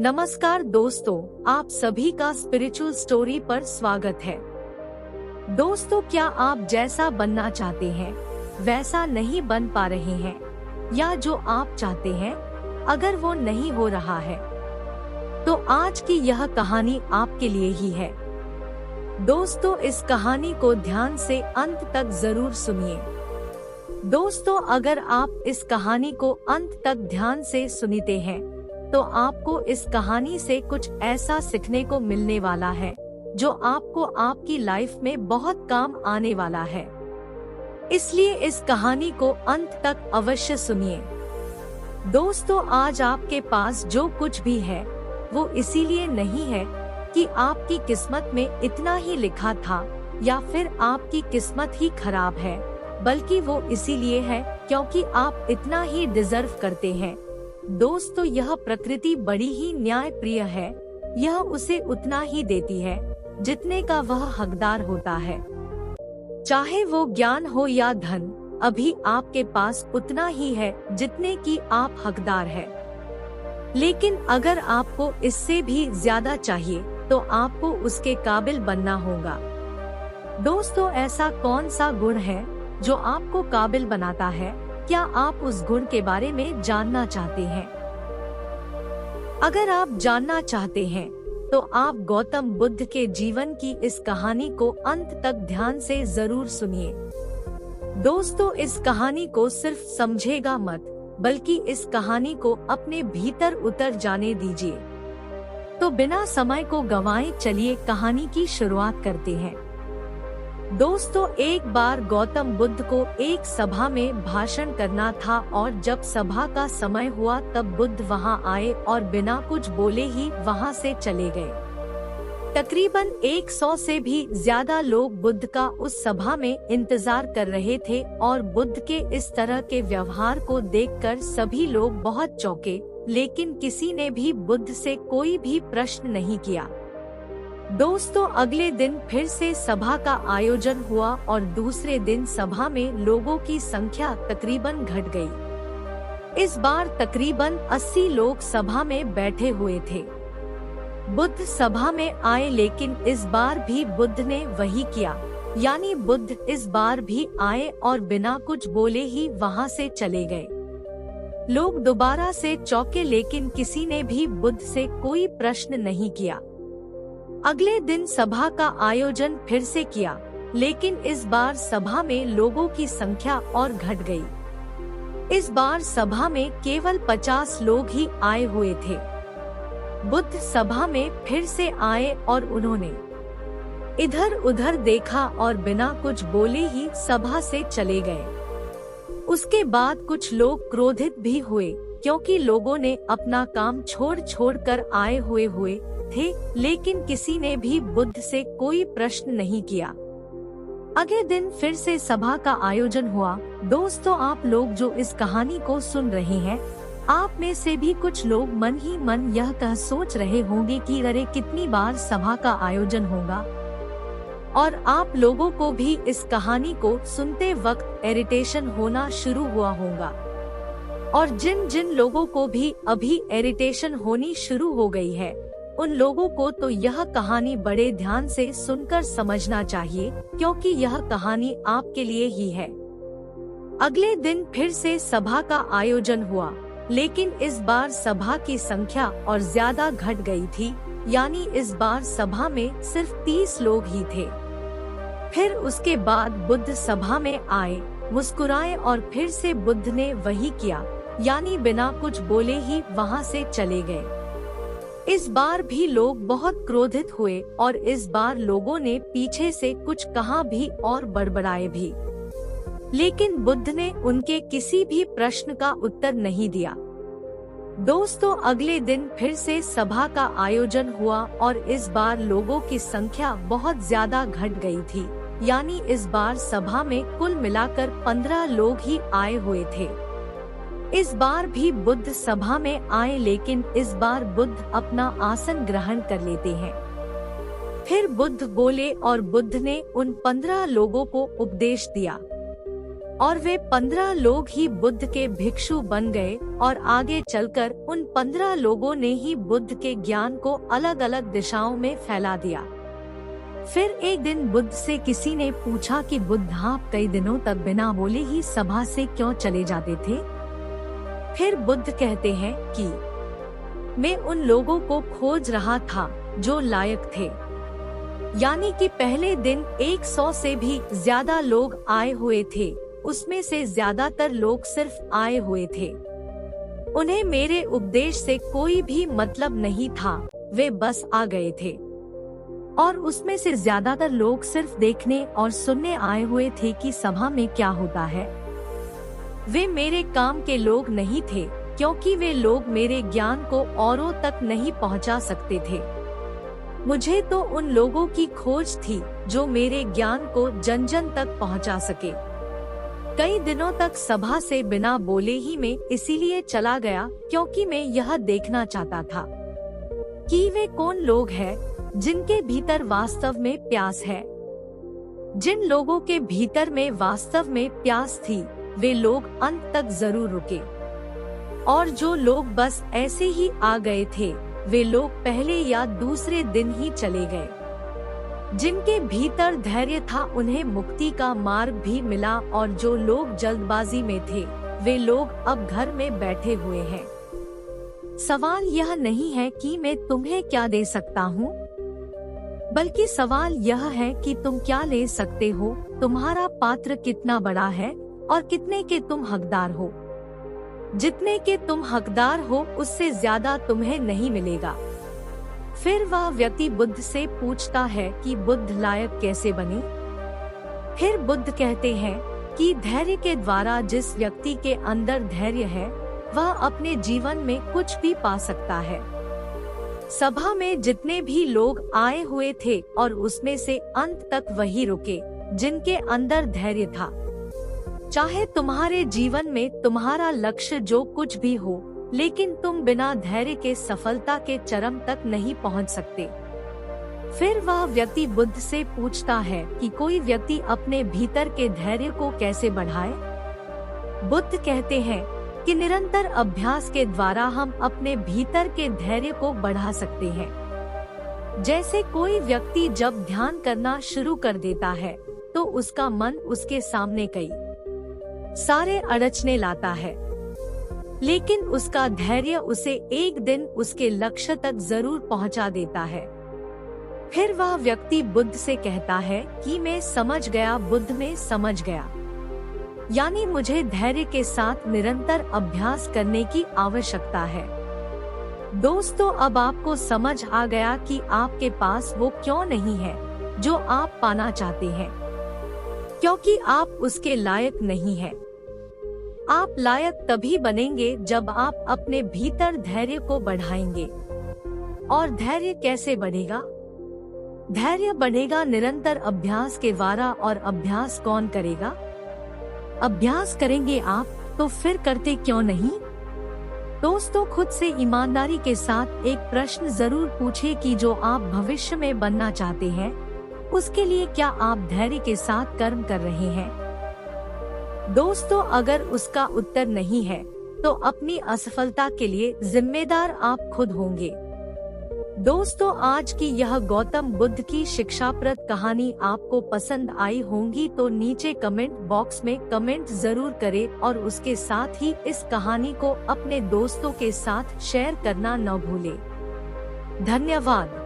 नमस्कार दोस्तों, आप सभी का स्पिरिचुअल स्टोरी पर स्वागत है। दोस्तों, क्या आप जैसा बनना चाहते हैं वैसा नहीं बन पा रहे हैं, या जो आप चाहते हैं अगर वो नहीं हो रहा है, तो आज की यह कहानी आपके लिए ही है। दोस्तों, इस कहानी को ध्यान से अंत तक जरूर सुनिए। दोस्तों, अगर आप इस कहानी को अंत तक ध्यान से सुनते हैं तो आपको इस कहानी से कुछ ऐसा सीखने को मिलने वाला है जो आपको आपकी लाइफ में बहुत काम आने वाला है। इसलिए इस कहानी को अंत तक अवश्य सुनिए। दोस्तों, आज आपके पास जो कुछ भी है वो इसीलिए नहीं है कि आपकी किस्मत में इतना ही लिखा था या फिर आपकी किस्मत ही खराब है, बल्कि वो इसीलिए है क्योंकि आप इतना ही डिजर्व करते हैं। दोस्तों, यह प्रकृति बड़ी ही न्याय प्रिय है। यह उसे उतना ही देती है जितने का वह हकदार होता है। चाहे वो ज्ञान हो या धन, अभी आपके पास उतना ही है जितने की आप हकदार है। लेकिन अगर आपको इससे भी ज्यादा चाहिए तो आपको उसके काबिल बनना होगा। दोस्तों, ऐसा कौन सा गुण है जो आपको काबिल बनाता है? क्या आप उस गुण के बारे में जानना चाहते हैं? अगर आप जानना चाहते हैं तो आप गौतम बुद्ध के जीवन की इस कहानी को अंत तक ध्यान से जरूर सुनिए। दोस्तों, इस कहानी को सिर्फ समझेगा मत, बल्कि इस कहानी को अपने भीतर उतर जाने दीजिए। तो बिना समय को गंवाए चलिए कहानी की शुरुआत करते हैं। दोस्तों, एक बार गौतम बुद्ध को एक सभा में भाषण करना था और जब सभा का समय हुआ तब बुद्ध वहां आए और बिना कुछ बोले ही वहां से चले गए। तकरीबन 100 से भी ज्यादा लोग बुद्ध का उस सभा में इंतजार कर रहे थे और बुद्ध के इस तरह के व्यवहार को देखकर सभी लोग बहुत चौंके, लेकिन किसी ने भी बुद्ध से कोई भी प्रश्न नहीं किया। दोस्तों, अगले दिन फिर से सभा का आयोजन हुआ और दूसरे दिन सभा में लोगों की संख्या तकरीबन घट गई। इस बार तकरीबन 80 लोग सभा में बैठे हुए थे। बुद्ध सभा में आए, लेकिन इस बार भी बुद्ध ने वही किया, यानी बुद्ध इस बार भी आए और बिना कुछ बोले ही वहां से चले गए। लोग दोबारा से चौंके, लेकिन किसी ने भी बुद्ध से कोई प्रश्न नहीं किया। अगले दिन सभा का आयोजन फिर से किया, लेकिन इस बार सभा में लोगों की संख्या और घट गई। इस बार सभा में केवल 50 लोग ही आए हुए थे। बुद्ध सभा में फिर से आए और उन्होंने इधर उधर देखा और बिना कुछ बोले ही सभा से चले गए। उसके बाद कुछ लोग क्रोधित भी हुए, क्योंकि लोगों ने अपना काम छोड़ कर आए हुए थे, लेकिन किसी ने भी बुद्ध से कोई प्रश्न नहीं किया। अगले दिन फिर से सभा का आयोजन हुआ। दोस्तों, आप लोग जो इस कहानी को सुन रहे हैं, आप में से भी कुछ लोग मन ही मन यह कह सोच रहे होंगे कि अरे कितनी बार सभा का आयोजन होगा। और आप लोगों को भी इस कहानी को सुनते वक्त इरिटेशन होना शुरू हुआ होगा। और जिन जिन लोगों को भी अभी इरिटेशन होनी शुरू हो गई है, उन लोगों को तो यह कहानी बड़े ध्यान से सुनकर समझना चाहिए, क्योंकि यह कहानी आपके लिए ही है। अगले दिन फिर से सभा का आयोजन हुआ, लेकिन इस बार सभा की संख्या और ज्यादा घट गई थी, यानी इस बार सभा में सिर्फ 30 लोग ही थे। फिर उसके बाद बुद्ध सभा में आए, मुस्कुराए और फिर से बुद्ध ने वही किया, यानी बिना कुछ बोले ही वहां से चले गए। इस बार भी लोग बहुत क्रोधित हुए और इस बार लोगों ने पीछे से कुछ कहा भी और बड़बड़ाए भी, लेकिन बुद्ध ने उनके किसी भी प्रश्न का उत्तर नहीं दिया। दोस्तों, अगले दिन फिर से सभा का आयोजन हुआ और इस बार लोगों की संख्या बहुत ज्यादा घट गई थी, यानी इस बार सभा में कुल मिलाकर 15 लोग ही आए हुए थे। इस बार भी बुद्ध सभा में आए, लेकिन इस बार बुद्ध अपना आसन ग्रहण कर लेते हैं। फिर बुद्ध बोले और बुद्ध ने उन 15 लोगों को उपदेश दिया। और वे 15 लोग ही बुद्ध के भिक्षु बन गए और आगे चलकर उन 15 लोगों ने ही बुद्ध के ज्ञान को अलग अलग दिशाओं में फैला दिया। फिर एक दिन बुद्ध से किसी ने पूछा कि बुद्ध आप कई दिनों तक बिना बोले ही सभा से क्यों चले जाते थे? फिर बुद्ध कहते हैं कि मैं उन लोगों को खोज रहा था जो लायक थे। यानी कि पहले दिन 100 से भी ज्यादा लोग आए हुए थे, उसमें से ज्यादातर लोग सिर्फ आए हुए थे। उन्हें मेरे उपदेश से कोई भी मतलब नहीं था, वे बस आ गए थे। और उसमें से ज्यादातर लोग सिर्फ देखने और सुनने आए हुए थे कि सभा में क्या होता है। वे मेरे काम के लोग नहीं थे, क्योंकि वे लोग मेरे ज्ञान को औरों तक नहीं पहुंचा सकते थे। मुझे तो उन लोगों की खोज थी जो मेरे ज्ञान को जन जन तक पहुंचा सके। कई दिनों तक सभा से बिना बोले ही मैं इसीलिए चला गया, क्योंकि मैं यह देखना चाहता था कि वे कौन लोग हैं जिनके भीतर वास्तव में प्यास है। जिन लोगों के भीतर में वास्तव में प्यास थी, वे लोग अंत तक जरूर रुके। और जो लोग बस ऐसे ही आ गए थे, वे लोग पहले या दूसरे दिन ही चले गए। जिनके भीतर धैर्य था उन्हें मुक्ति का मार्ग भी मिला, और जो लोग जल्दबाजी में थे, वे लोग अब घर में बैठे हुए हैं। सवाल यह नहीं है कि मैं तुम्हें क्या दे सकता हूँ, बल्कि सवाल यह है कि तुम क्या ले सकते हो। तुम्हारा पात्र कितना बड़ा है और कितने के तुम हकदार हो। जितने के तुम हकदार हो उससे ज्यादा तुम्हें नहीं मिलेगा। फिर वह व्यक्ति बुद्ध से पूछता है कि बुद्ध लायक कैसे बने? फिर बुद्ध कहते हैं कि धैर्य के द्वारा जिस व्यक्ति के अंदर धैर्य है, वह अपने जीवन में कुछ भी पा सकता है। सभा में जितने भी लोग आए हुए थे और उसमें से अंत तक वही रुके जिनके अंदर धैर्य था। चाहे तुम्हारे जीवन में तुम्हारा लक्ष्य जो कुछ भी हो, लेकिन तुम बिना धैर्य के सफलता के चरम तक नहीं पहुंच सकते। फिर वह व्यक्ति बुद्ध से पूछता है कि कोई व्यक्ति अपने भीतर के धैर्य को कैसे बढ़ाए? बुद्ध कहते हैं कि निरंतर अभ्यास के द्वारा हम अपने भीतर के धैर्य को बढ़ा सकते हैं। जैसे कोई व्यक्ति जब ध्यान करना शुरू कर देता है, तो उसका मन उसके सामने कई सारे अड़चने लाता है, लेकिन उसका धैर्य उसे एक दिन उसके लक्ष्य तक जरूर पहुंचा देता है। फिर वह व्यक्ति बुद्ध से कहता है कि मैं समझ गया, बुद्ध में समझ गया। यानी मुझे धैर्य के साथ निरंतर अभ्यास करने की आवश्यकता है। दोस्तों, अब आपको समझ आ गया कि आपके पास वो क्यों नहीं है जो आप पाना चाहते हैं, क्योंकि आप उसके लायक नहीं हैं। आप लायक तभी बनेंगे जब आप अपने भीतर धैर्य को बढ़ाएंगे। और धैर्य कैसे बढ़ेगा? धैर्य बढ़ेगा निरंतर अभ्यास के द्वारा। और अभ्यास कौन करेगा? अभ्यास करेंगे आप, तो फिर करते क्यों नहीं? दोस्तों, खुद से ईमानदारी के साथ एक प्रश्न जरूर पूछे कि जो आप भविष्य में बनना चाहते हैं, उसके लिए क्या आप धैर्य के साथ कर्म कर रहे हैं? दोस्तों, अगर उसका उत्तर नहीं है, तो अपनी असफलता के लिए जिम्मेदार आप खुद होंगे। दोस्तों, आज की यह गौतम बुद्ध की शिक्षाप्रद कहानी आपको पसंद आई होंगी तो नीचे कमेंट बॉक्स में कमेंट जरूर करें, और उसके साथ ही इस कहानी को अपने दोस्तों के साथ शेयर करना न भूलें। धन्यवाद।